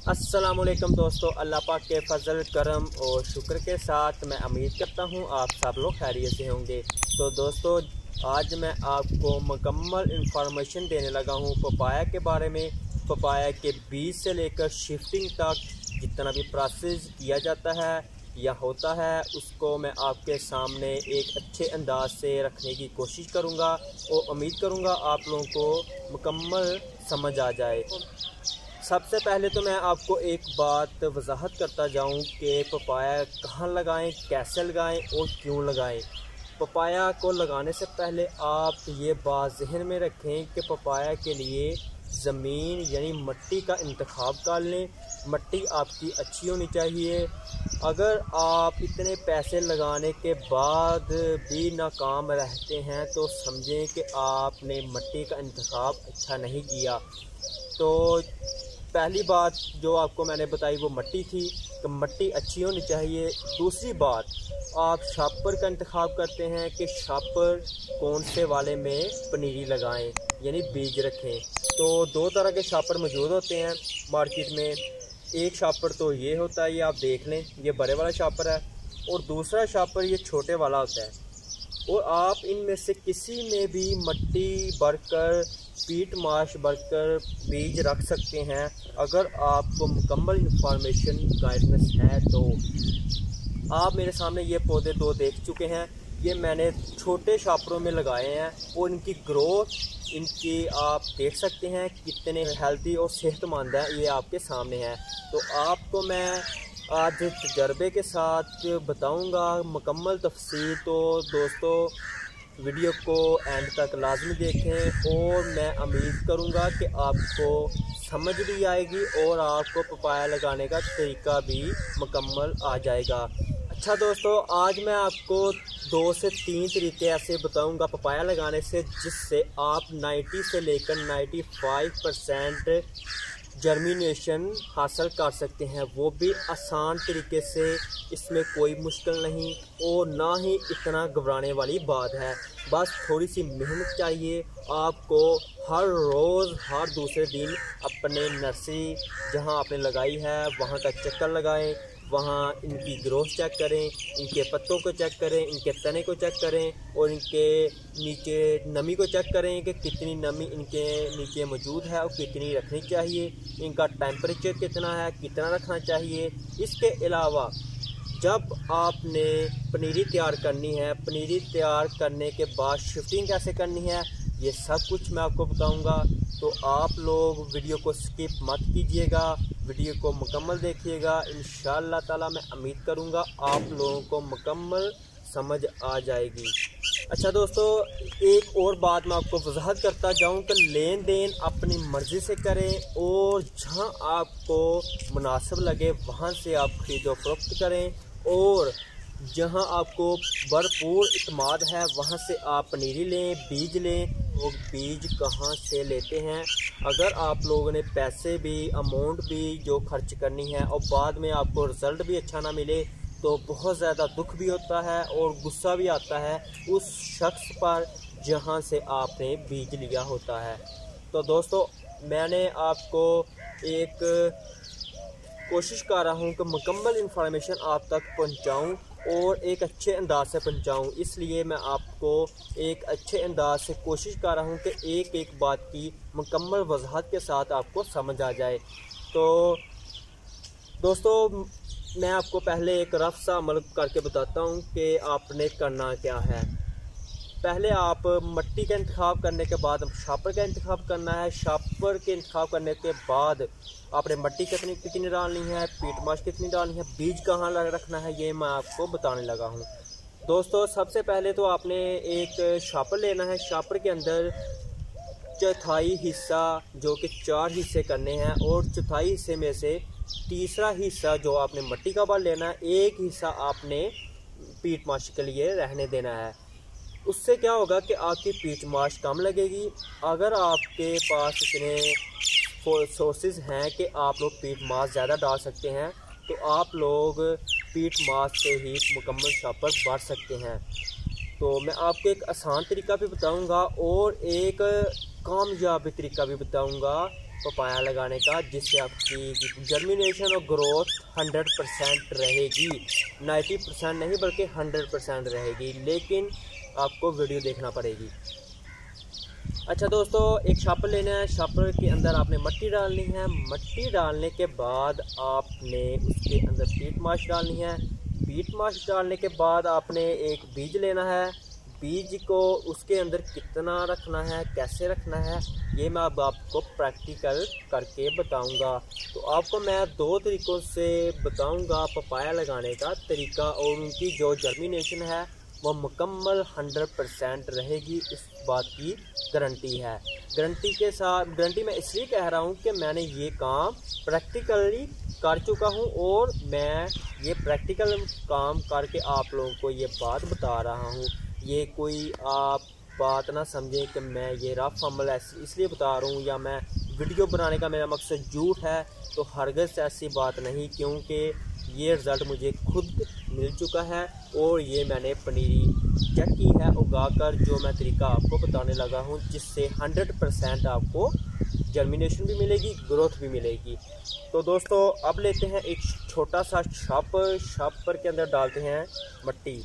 अस्सलामुअलैकुम दोस्तों, अल्लाह पाक के फजल करम और शुक्र के साथ मैं उम्मीद करता हूँ आप सब लोग खैरियत से होंगे। तो दोस्तों, आज मैं आपको मुकम्मल इंफॉर्मेशन देने लगा हूँ पपाया के बारे में। पपाया के बीज से लेकर शिफ्टिंग तक जितना भी प्रोसेस किया जाता है या होता है, उसको मैं आपके सामने एक अच्छे अंदाज से रखने की कोशिश करूँगा और उम्मीद करूँगा आप लोगों को मुकम्मल समझ आ जाए। सबसे पहले तो मैं आपको एक बात वजाहत करता जाऊं कि पपाया कहाँ लगाएं, कैसे लगाएं और क्यों लगाएं। पपाया को लगाने से पहले आप ये बात जहन में रखें कि पपाया के लिए ज़मीन यानी मिट्टी का इंतखाब कर लें। मिट्टी आपकी अच्छी होनी चाहिए। अगर आप इतने पैसे लगाने के बाद भी नाकाम रहते हैं तो समझें कि आपने मिट्टी का इंतखाब अच्छा नहीं किया। तो पहली बात जो आपको मैंने बताई वो मिट्टी थी कि मिट्टी अच्छी होनी चाहिए। दूसरी बात, आप शापर का इंतखाब करते हैं कि शापर कौन से वाले में पनीरी लगाएं यानी बीज रखें। तो दो तरह के शापर मौजूद होते हैं मार्केट में। एक शापर तो ये होता है, ये आप देख लें, ये बड़े वाला शापर है, और दूसरा शापर ये छोटे वाला होता है। और आप इनमें से किसी में भी मिट्टी भरकर, पीट माश भरकर बीज रख सकते हैं अगर आपको मुकम्मल इंफॉर्मेशन गाइडेंस है। तो आप मेरे सामने ये पौधे दो देख चुके हैं, ये मैंने छोटे शापरों में लगाए हैं और इनकी ग्रोथ इनकी आप देख सकते हैं कितने हेल्दी और सेहतमंद है, ये आपके सामने है। तो आपको मैं आज तजर्बे के साथ बताऊंगा मुकम्मल तफसील। तो दोस्तों, वीडियो को एंड तक लाजमी देखें और मैं उम्मीद करूंगा कि आपको समझ भी आएगी और आपको पपाया लगाने का तरीका भी मुकम्मल आ जाएगा। अच्छा दोस्तों, आज मैं आपको 2 से 3 तरीके ऐसे बताऊंगा पपाया लगाने से जिससे आप 90 से लेकर 95% जर्मिनेशन हासिल कर सकते हैं, वो भी आसान तरीके से। इसमें कोई मुश्किल नहीं और ना ही इतना घबराने वाली बात है। बस थोड़ी सी मेहनत चाहिए आपको। हर रोज़ हर दूसरे दिन अपने नर्सरी जहां आपने लगाई है वहां का चक्कर लगाएं, वहाँ इनकी ग्रोथ चेक करें, इनके पत्तों को चेक करें, इनके तने को चेक करें और इनके नीचे नमी को चेक करें कि कितनी नमी इनके नीचे मौजूद है और कितनी रखनी चाहिए, इनका टेम्परेचर कितना है, कितना रखना चाहिए। इसके अलावा जब आपने पनीरी तैयार करनी है, पनीरी तैयार करने के बाद शिफ्टिंग कैसे करनी है, ये सब कुछ मैं आपको बताऊंगा। तो आप लोग वीडियो को स्किप मत कीजिएगा, वीडियो को मुकम्मल देखिएगा। इंशाअल्लाह ताला मैं उम्मीद करूंगा आप लोगों को मुकम्मल समझ आ जाएगी। अच्छा दोस्तों, एक और बात मैं आपको वजाहत करता जाऊं कि लेन देन अपनी मर्ज़ी से करें और जहां आपको मुनासिब लगे वहां से आप खरीदो फरोख्त करें, और जहां आपको भरपूर इत्मीनान है वहां से आप पनीरी लें, बीज लें। वो बीज कहाँ से लेते हैं? अगर आप लोगों ने पैसे भी, अमाउंट भी जो खर्च करनी है और बाद में आपको रिज़ल्ट भी अच्छा ना मिले तो बहुत ज़्यादा दुख भी होता है और गुस्सा भी आता है उस शख्स पर जहाँ से आपने बीज लिया होता है। तो दोस्तों, मैंने आपको एक कोशिश कर रहा हूँ कि मुकम्मल इंफॉर्मेशन आप तक पहुँचाऊँ और एक अच्छे अंदाज से पहुँचाऊँ, इसलिए मैं आपको एक अच्छे अंदाज से कोशिश कर रहा हूँ कि एक एक बात की मुकम्मल वजाहत के साथ आपको समझ आ जाए। तो दोस्तों, मैं आपको पहले एक रफ सा अमल करके बताता हूँ कि आपने करना क्या है। पहले आप मिट्टी का इंतखाब करने के बाद शापर का इंतखाब करना है। शापर के इंतखाब करने के बाद आपने मिट्टी कितनी डालनी है, पीट माश कितनी डालनी है, बीज कहाँ रखना है, ये मैं आपको बताने लगा हूँ। दोस्तों, सबसे पहले तो आपने एक शापर लेना है। शापर के अंदर चौथाई हिस्सा जो कि 4 हिस्से करने हैं और चौथाई हिस्से में से तीसरा हिस्सा जो आपने मिट्टी का बाल लेना है, एक हिस्सा आपने पीट माश के लिए रहने देना है। उससे क्या होगा कि आपकी पीट माश कम लगेगी। अगर आपके पास इतने सोर्सेज हैं कि आप लोग पीट माश ज़्यादा डाल सकते हैं तो आप लोग पीट माश से ही मुकम्मल शापर बढ़ सकते हैं। तो मैं आपको एक आसान तरीका भी बताऊंगा और एक कामयाब तरीका भी बताऊंगा पपाया लगाने का, जिससे आपकी जर्मिनेशन और ग्रोथ 100% रहेगी। 90% नहीं बल्कि 100% रहेगी, लेकिन आपको वीडियो देखना पड़ेगी। अच्छा दोस्तों, एक शापर लेना है। शापर के अंदर आपने मिट्टी डालनी है। मिट्टी डालने के बाद आपने उसके अंदर पीट माश डालनी है। पीट माश डालने के बाद आपने एक बीज लेना है। बीज को उसके अंदर कितना रखना है, कैसे रखना है, ये मैं अब आपको प्रैक्टिकल करके बताऊंगा। तो आपको मैं 2 तरीक़ों से बताऊंगा पपाया लगाने का तरीका, और उनकी जो जर्मिनेशन है वो मुकम्मल 100% रहेगी, इस बात की गारंटी है। गारंटी मैं इसलिए कह रहा हूँ कि मैंने ये काम प्रैक्टिकली कर चुका हूँ, और मैं ये प्रैक्टिकल काम करके आप लोगों को ये बात बता रहा हूँ। ये कोई आप बात ना समझें कि मैं ये रफ अमल इसलिए बता रहा हूँ, या मैं वीडियो बनाने का मेरा मकसद झूठ है। तो हरगिज़ ऐसी बात नहीं, क्योंकि ये रिज़ल्ट मुझे खुद मिल चुका है, और ये मैंने पनीरी चेक की है उगाकर, जो मैं तरीका आपको बताने लगा हूँ, जिससे 100% आपको जर्मिनेशन भी मिलेगी, ग्रोथ भी मिलेगी। तो दोस्तों, अब लेते हैं एक छोटा सा शापर के अंदर डालते हैं मिट्टी।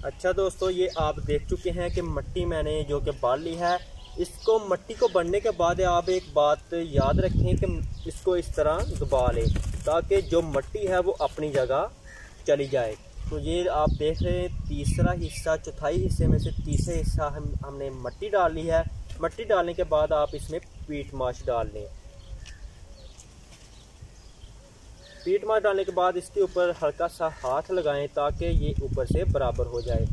अच्छा दोस्तों, ये आप देख चुके हैं कि मिट्टी मैंने जो कि बाल ली है। इसको मिट्टी को बढ़ने के बाद आप एक बात याद रखें कि इसको इस तरह दबा लें, ताकि जो मिट्टी है वो अपनी जगह चली जाए। तो ये आप देख रहे हैं, तीसरा हिस्सा, चौथाई हिस्से में से तीसरा हिस्सा हमने मिट्टी डाल ली है। मिट्टी डालने के बाद आप इसमें पीट माश डाल लें। पीट माश डालने के बाद इसके ऊपर हल्का सा हाथ लगाएं, ताकि ये ऊपर से बराबर हो जाए।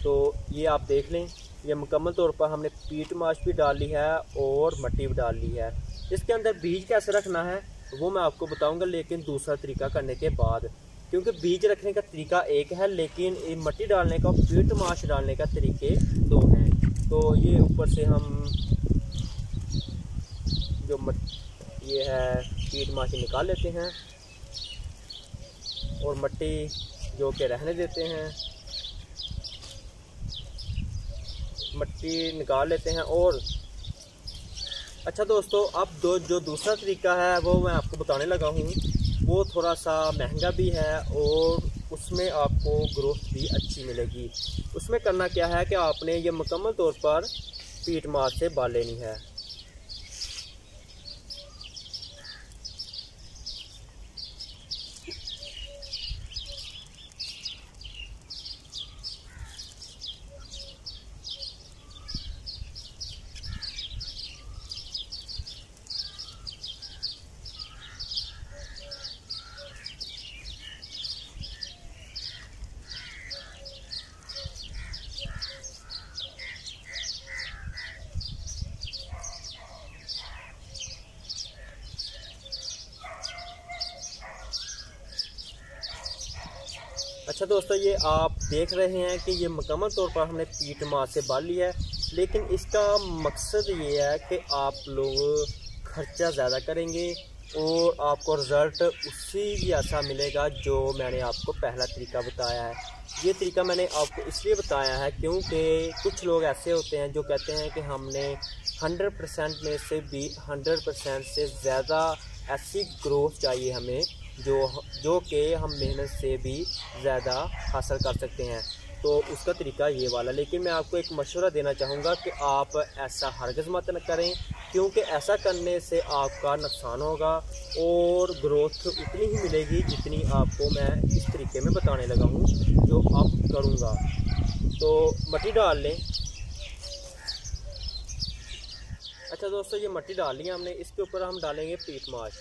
तो ये आप देख लें, ये मुकम्मल तौर पर हमने पीट माश भी डाल ली है और मिट्टी भी डाल ली है। इसके अंदर बीज कैसे रखना है वो मैं आपको बताऊंगा, लेकिन दूसरा तरीका करने के बाद, क्योंकि बीज रखने का तरीका एक है, लेकिन मिट्टी डालने का और पीट माश डालने का तरीके 2 हैं। तो ये ऊपर से हम जो ये है पीट माश निकाल लेते हैं, और मिट्टी जो कि रहने देते हैं, मिट्टी निकाल लेते हैं। और अच्छा दोस्तों, अब जो दूसरा तरीका है वो मैं आपको बताने लगा हूँ, वो थोड़ा सा महंगा भी है, और उसमें आपको ग्रोथ भी अच्छी मिलेगी। उसमें करना क्या है कि आपने ये मुकम्मल तौर पर पीट माश से बाल लेनी है। अच्छा दोस्तों, ये आप देख रहे हैं कि ये मुकम्मल तौर पर हमने पीट माश से बाल लिया है, लेकिन इसका मकसद ये है कि आप लोग खर्चा ज़्यादा करेंगे और आपको रिज़ल्ट उसी भी ऐसा मिलेगा जो मैंने आपको पहला तरीका बताया है। ये तरीका मैंने आपको इसलिए बताया है क्योंकि कुछ लोग ऐसे होते हैं जो कहते हैं कि हमने 100% में से भी 100% से ज़्यादा ऐसी ग्रोथ चाहिए हमें जो कि हम मेहनत से भी ज़्यादा हासिल कर सकते हैं। तो उसका तरीका ये वाला, लेकिन मैं आपको एक मशवरा देना चाहूँगा कि आप ऐसा हरगिज़ मत न करें, क्योंकि ऐसा करने से आपका नुकसान होगा और ग्रोथ उतनी ही मिलेगी जितनी आपको मैं इस तरीके में बताने लगा हूँ जो आप करूँगा। तो मिट्टी डाल लें। अच्छा दोस्तों, ये मिट्टी डाल ली हमने, इसके ऊपर हम डालेंगे पीट माश।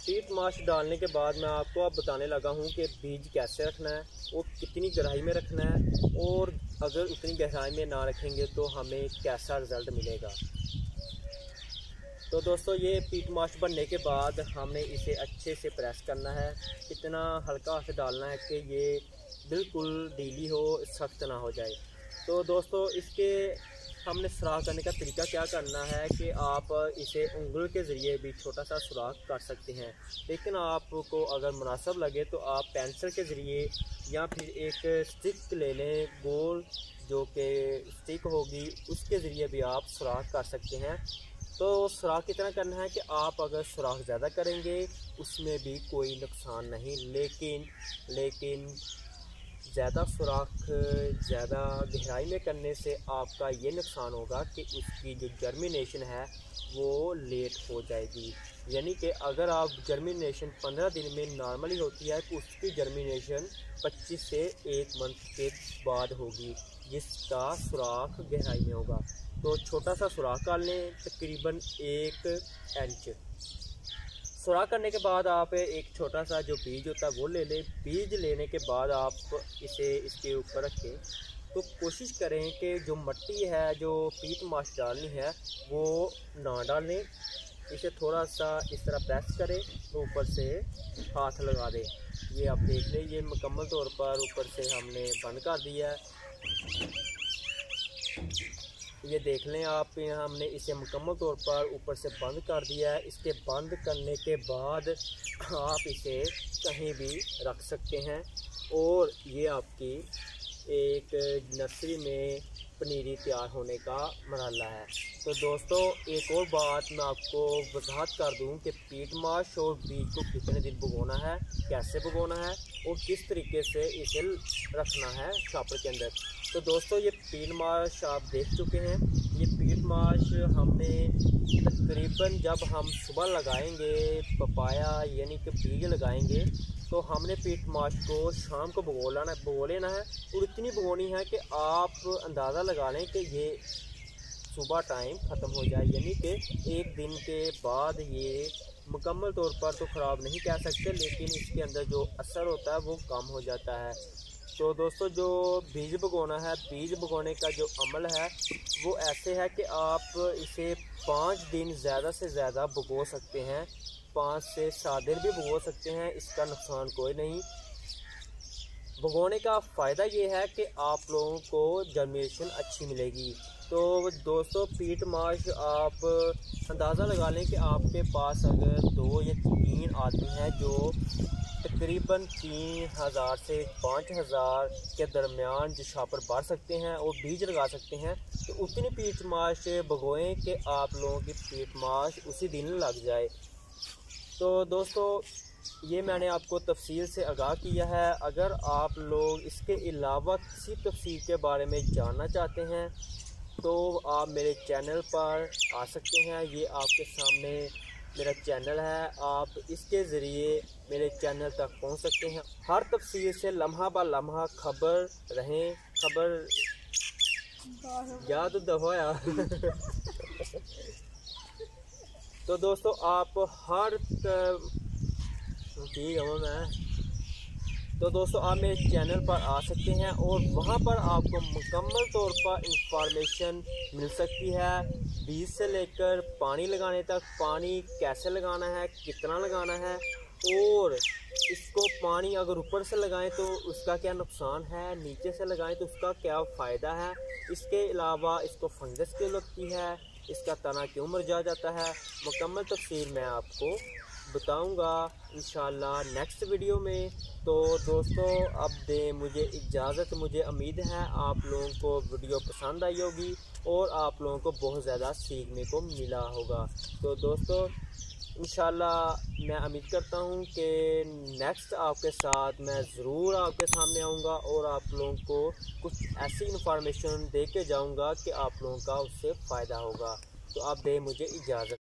पीट माश डालने के बाद मैं आपको अब बताने लगा हूँ कि बीज कैसे रखना है और कितनी गहराई में रखना है, और अगर उतनी गहराई में ना रखेंगे तो हमें कैसा रिज़ल्ट मिलेगा। तो दोस्तों ये पीट माश बनने के बाद हमने इसे अच्छे से प्रेस करना है। इतना हल्का हाथ डालना है कि ये बिल्कुल ढीली हो, सख्त ना हो जाए। तो दोस्तों इसके हमने सुराख करने का तरीका क्या करना है कि आप इसे उंगल के ज़रिए भी छोटा सा सुराख कर सकते हैं, लेकिन आपको अगर मुनासिब लगे तो आप पेंसिल के ज़रिए या फिर एक स्टिक ले लें, गोल जो कि स्टिक होगी उसके ज़रिए भी आप सुराख कर सकते हैं। तो सुराख कितना करना है कि आप अगर सुराख ज़्यादा करेंगे उसमें भी कोई नुकसान नहीं, लेकिन ज़्यादा सुराख ज़्यादा गहराई में करने से आपका ये नुकसान होगा कि उसकी जो जर्मिनेशन है वो लेट हो जाएगी। यानी कि अगर आप जर्मिनेशन 15 दिन में नॉर्मली होती है तो उसकी जर्मिनेशन 25 से 1 मंथ के बाद होगी, जिसका सुराख गहराई में होगा। तो छोटा सा सुराख कर लें, तकरीबन 1 इंच। सुराख करने के बाद आप एक छोटा सा जो बीज होता है वो ले लें। बीज लेने के बाद आप इसे इसके ऊपर रखें। तो कोशिश करें कि जो मिट्टी है जो पीट माश डालनी है वो ना डालें। इसे थोड़ा सा इस तरह प्रेस करें तो ऊपर से हाथ लगा दें। ये आप देख लें, ये मुकम्मल तौर पर ऊपर से हमने बंद कर दिया है। ये देख लें आप, हमने इसे मुकम्मल तौर पर ऊपर से बंद कर दिया है। इसके बंद करने के बाद आप इसे कहीं भी रख सकते हैं और ये आपकी एक नर्सरी में पनीरी तैयार होने का मरहला है। तो दोस्तों एक और बात मैं आपको वजाहत कर दूं कि पीट माश और बीज को कितने दिन भिगोना है, कैसे भिगोना है और किस तरीके से इसे रखना है शॉपर के अंदर। तो दोस्तों ये पीट माश आप देख चुके हैं। ये पीट माश हमने तकरीबन जब हम सुबह लगाएंगे पपाया यानी कि बीज लगाएंगे तो हमने पीट माश को शाम को भिगो लेना है और इतनी भिगोनी है कि आप अंदाज़ा लगा लें कि ये सुबह टाइम ख़त्म हो जाए। यानी कि 1 दिन के बाद ये मुकम्मल तौर पर तो ख़राब नहीं कह सकते, लेकिन इसके अंदर जो असर होता है वो कम हो जाता है। तो दोस्तों जो बीज भिगोना है, बीज भिगोने का जो अमल है वो ऐसे है कि आप इसे 5 दिन ज़्यादा से ज़्यादा भिगो सकते हैं, 5 से 7 दिन भी भिगो सकते हैं, इसका नुकसान कोई नहीं। भिगोने का फ़ायदा ये है कि आप लोगों को जर्मिनेशन अच्छी मिलेगी। तो दोस्तों पीट माश आप अंदाज़ा लगा लें कि आपके पास अगर 2 या 3 आदमी हैं जो तकरीबन 3000 से 5000 के दरमियान जो शॉपर भर सकते हैं और बीज लगा सकते हैं, तो उतनी पीट माश भिगोएं कि आप लोगों की पीट माश उसी दिन लग जाए। तो दोस्तों ये मैंने आपको तफसील से आगाह किया है। अगर आप लोग इसके अलावा किसी तफसील के बारे में जानना चाहते हैं तो आप मेरे चैनल पर आ सकते हैं। ये आपके सामने मेरा चैनल है, आप इसके ज़रिए मेरे चैनल तक पहुंच सकते हैं। हर तफसील से लम्हा ब लम्हा खबर रहें, खबर या तो दफ़ा यार तो दोस्तों आप हर ठीक है मैं तो दोस्तों आप मेरे चैनल पर आ सकते हैं और वहां पर आपको मुकम्मल तौर पर इंफॉर्मेशन मिल सकती है, बीज से लेकर पानी लगाने तक, पानी कैसे लगाना है, कितना लगाना है, और इसको पानी अगर ऊपर से लगाएं तो उसका क्या नुकसान है, नीचे से लगाएं तो उसका क्या फ़ायदा है। इसके अलावा इसको फंगस क्यों लगती है, इसका तना क्यों मुरझा जाता है, मुकम्मल तफसील मैं आपको बताऊंगा इंशाल्लाह नेक्स्ट वीडियो में। तो दोस्तों अब दें मुझे इजाज़त। मुझे उम्मीद है आप लोगों को वीडियो पसंद आई होगी और आप लोगों को बहुत ज़्यादा सीखने को मिला होगा। तो दोस्तों इंशाल्लाह मैं उम्मीद करता हूँ कि नेक्स्ट आपके साथ मैं ज़रूर आपके सामने आऊँगा और आप लोगों को कुछ ऐसी इन्फॉर्मेशन दे के जाऊँगा कि आप लोगों का उससे फ़ायदा होगा। तो आप दें मुझे इजाज़त।